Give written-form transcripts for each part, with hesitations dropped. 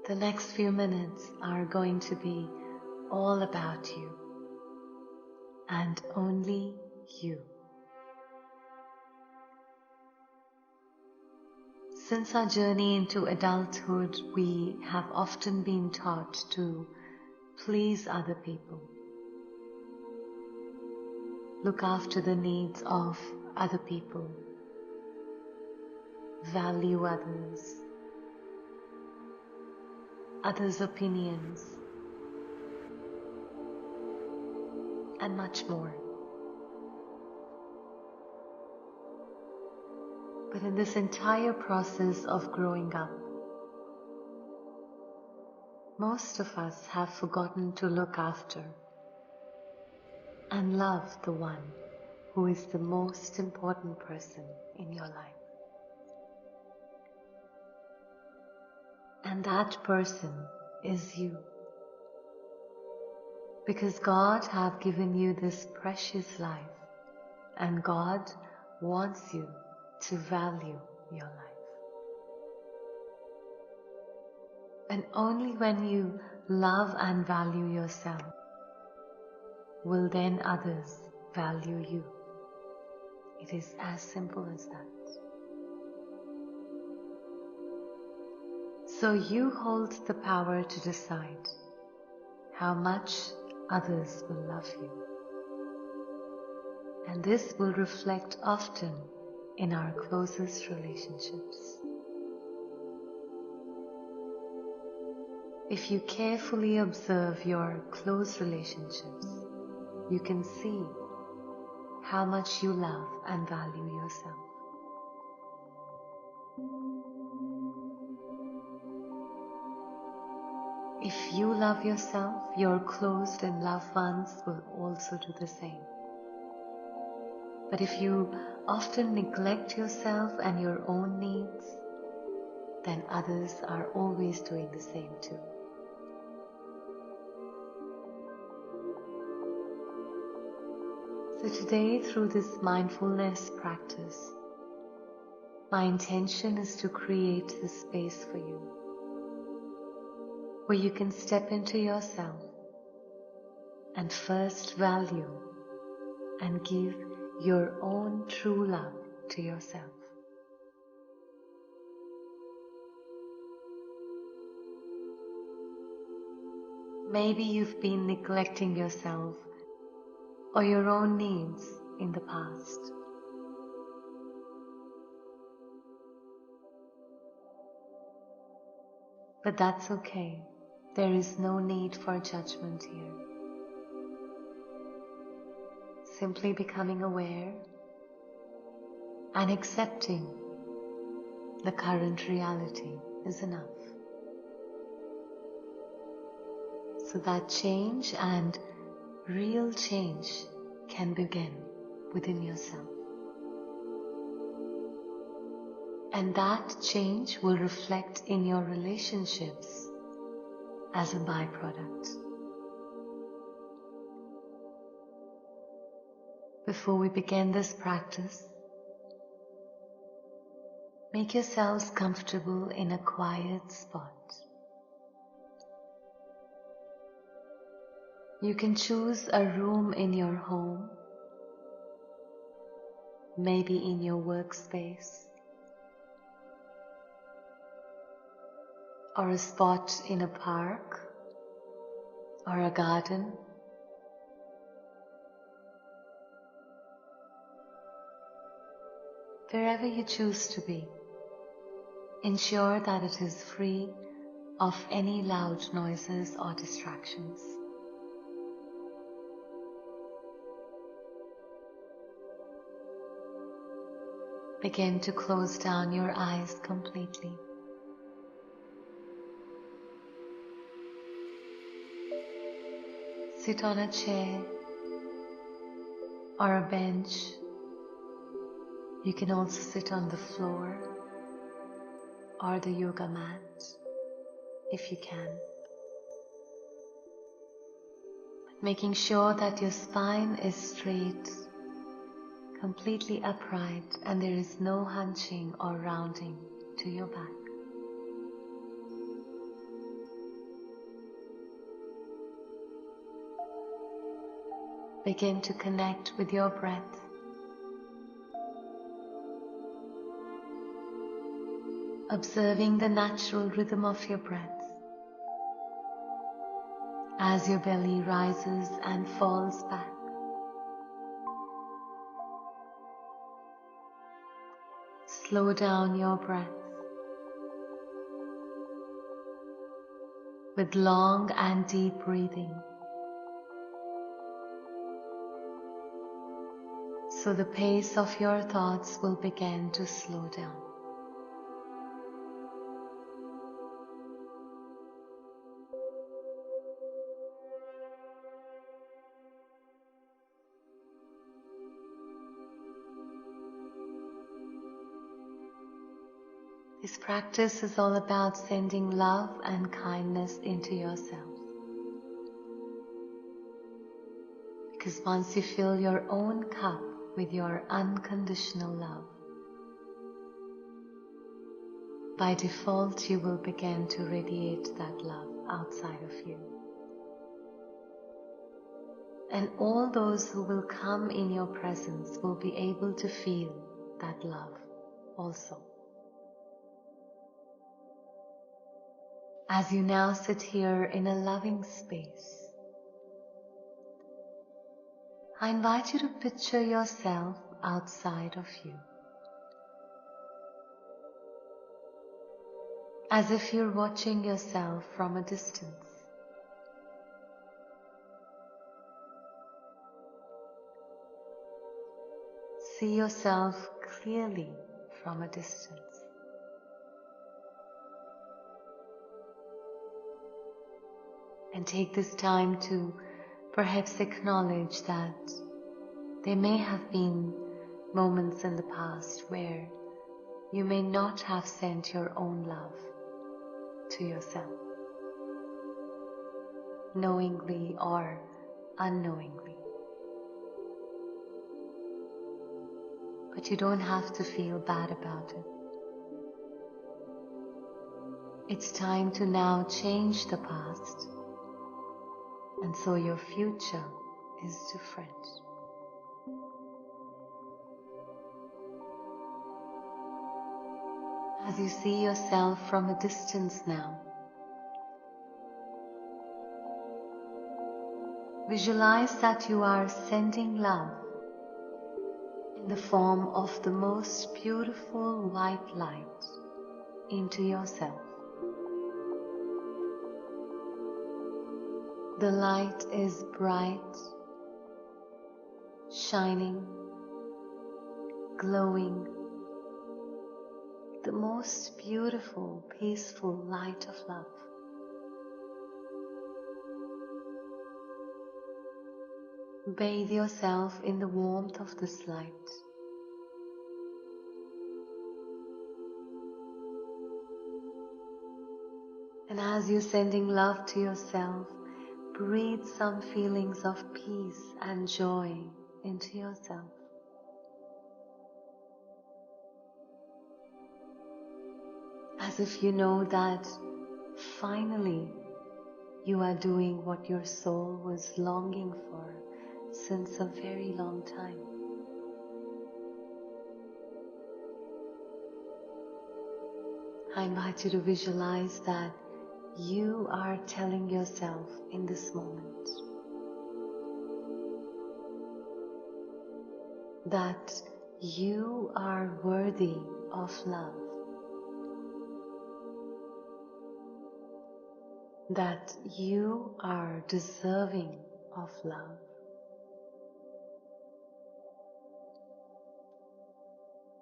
The next few minutes are going to be all about you and only you. Since our journey into adulthood, we have often been taught to please other people, look after the needs of other people, value others' opinions, and much more. But in this entire process of growing up, most of us have forgotten to look after and love the one who is the most important person in your life. And that person is you. Because God have given you this precious life, and God wants you to value your life. And only when you love and value yourself will then others value you. It is as simple as that. So you hold the power to decide how much others will love you. And this will reflect often in our closest relationships. If you carefully observe your close relationships, you can see how much you love and value yourself. If you love yourself, your close and loved ones will also do the same. But if you often neglect yourself and your own needs, then others are always doing the same too. So today, through this mindfulness practice, my intention is to create this space for you, where you can step into yourself and first value and give your own true love to yourself. Maybe you've been neglecting yourself or your own needs in the past. But that's okay. There is no need for judgment here. Simply becoming aware and accepting the current reality is enough. So that change and real change can begin within yourself. And that change will reflect in your relationships as a byproduct. Before we begin this practice, make yourselves comfortable in a quiet spot. You can choose a room in your home, maybe in your workspace, or a spot in a park or a garden. Wherever you choose to be, ensure that it is free of any loud noises or distractions. Begin to close down your eyes completely. Sit on a chair or a bench. You can also sit on the floor or the yoga mat if you can. Making sure that your spine is straight, completely upright, and there is no hunching or rounding to your back. begin to connect with your breath. Observing the natural rhythm of your breath as your belly rises and falls back. Slow down your breath with long and deep breathing, so the pace of your thoughts will begin to slow down. This practice is all about sending love and kindness into yourself. Because once you fill your own cup with your unconditional love, by default you will begin to radiate that love outside of you. And all those who will come in your presence will be able to feel that love also. As you now sit here in a loving space, I invite you to picture yourself outside of you, as if you're watching yourself from a distance. See yourself clearly from a distance. And take this time to perhaps acknowledge that there may have been moments in the past where you may not have sent your own love to yourself, knowingly or unknowingly. But you don't have to feel bad about it. It's time to now change the past, and so your future is different. As you see yourself from a distance now, visualize that you are sending love in the form of the most beautiful white light into yourself. The light is bright, shining, glowing, the most beautiful, peaceful light of love. Bathe yourself in the warmth of this light. And as you're sending love to yourself, breathe some feelings of peace and joy into yourself. As if you know that finally you are doing what your soul was longing for since a very long time. I invite you to visualize that you are telling yourself in this moment that you are worthy of love, that you are deserving of love,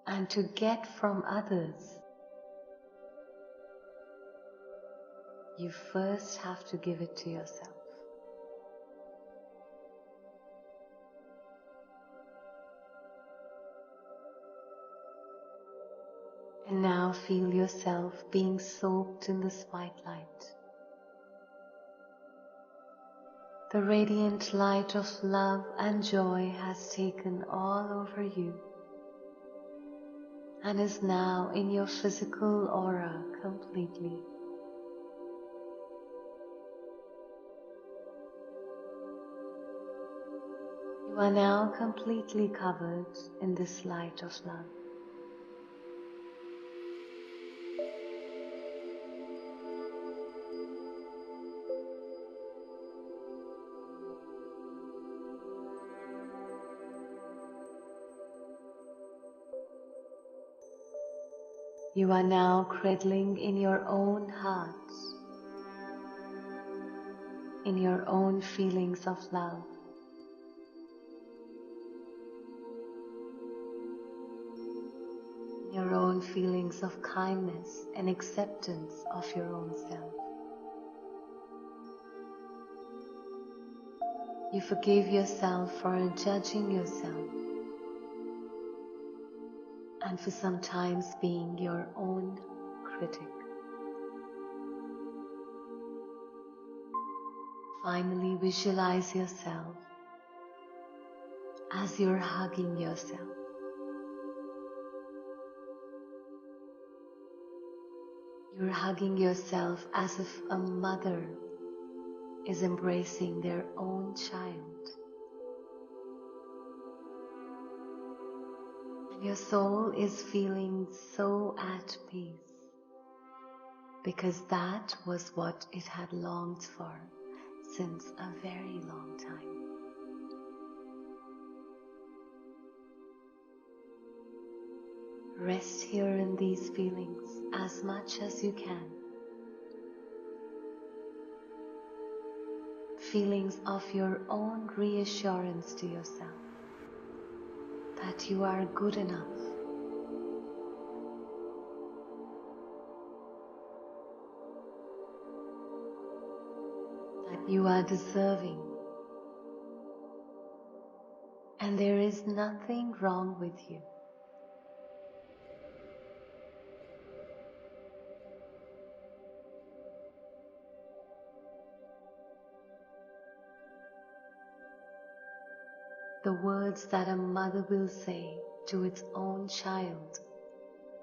and to get from others, you first have to give it to yourself. And now feel yourself being soaked in this white light. The radiant light of love and joy has taken all over you and is now in your physical aura completely. You are now completely covered in this light of love. You are now cradling in your own heart, in your own feelings of love. Your own feelings of kindness and acceptance of your own self. You forgive yourself for judging yourself and for sometimes being your own critic. Finally, visualize yourself as you're hugging yourself. You're hugging yourself as if a mother is embracing their own child. And your soul is feeling so at peace because that was what it had longed for since a very long time. Rest here in these feelings as much as you can. Feelings of your own reassurance to yourself that you are good enough, that you are deserving, and there is nothing wrong with you. The words that a mother will say to its own child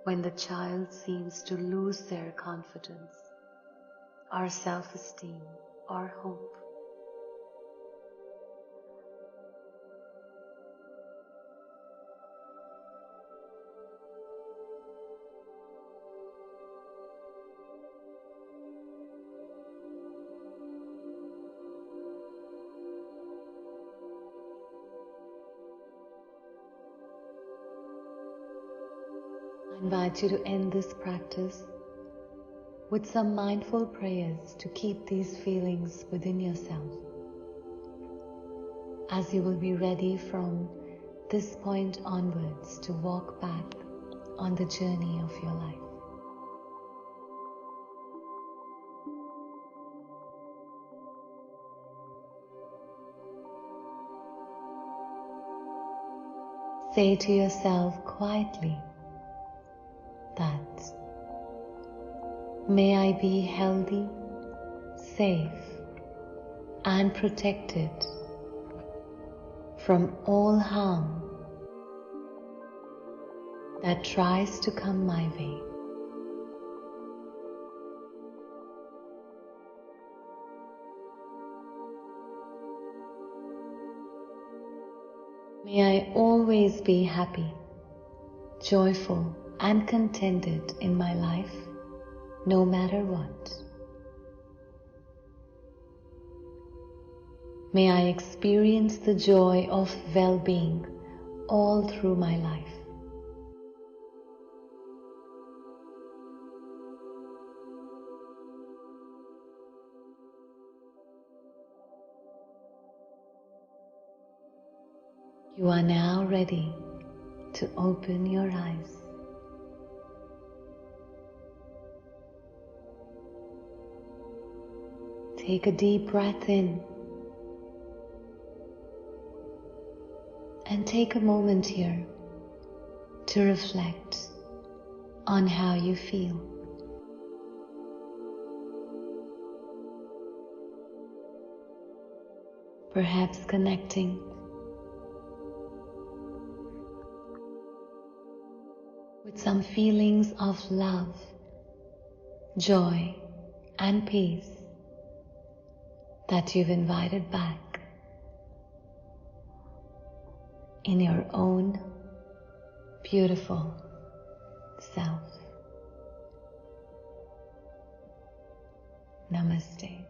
when the child seems to lose their confidence, or self-esteem, or hope. I invite you to end this practice with some mindful prayers to keep these feelings within yourself, as you will be ready from this point onwards to walk back on the journey of your life. Say to yourself quietly that, may I be healthy, safe, and protected from all harm that tries to come my way. May I always be happy, joyful, and contented in my life, no matter what. May I experience the joy of well-being all through my life. You are now ready to open your eyes. Take a deep breath in and take a moment here to reflect on how you feel. Perhaps connecting with some feelings of love, joy, and peace that you've invited back. in your own beautiful self. Namaste.